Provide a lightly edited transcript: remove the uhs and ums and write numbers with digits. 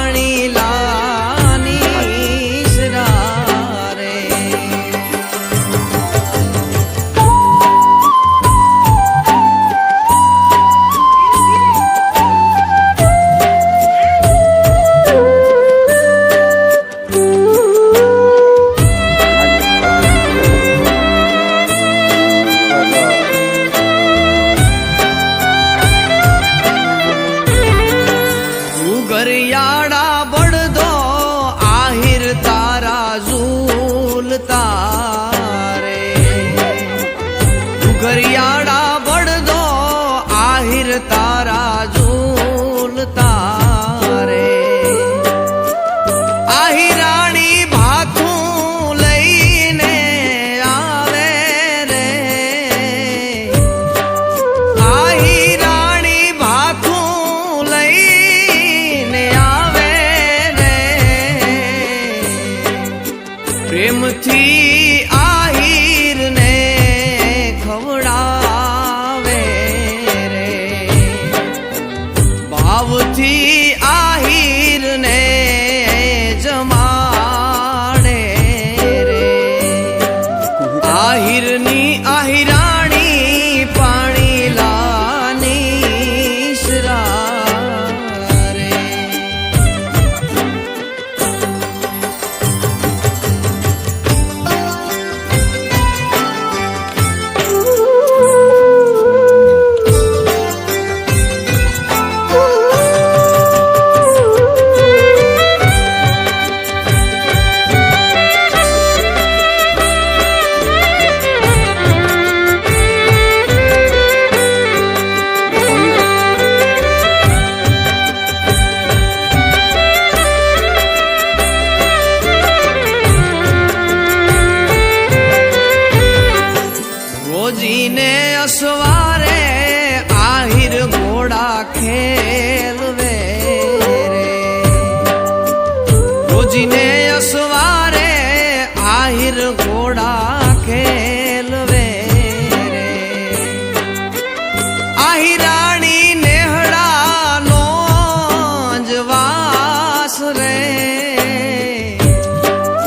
પાણી લાની સરા રે गरियाड़ा बड़दो आहिर तारा झूलता रे गरियाड़ा बड़दो आहिर तारा झूलता रे आहिराणी भाथू लईने आवे रे आहिराणी भाथू પ્રેમથી આહિર ને ખવડાવે રે ભાવથી આહિર ને જમાડે રે આહિરની આહિરાણી પાણી લાની સરા રે રોજીને અસવારે આહિર ઘોડા ખેલવે રે રોજીને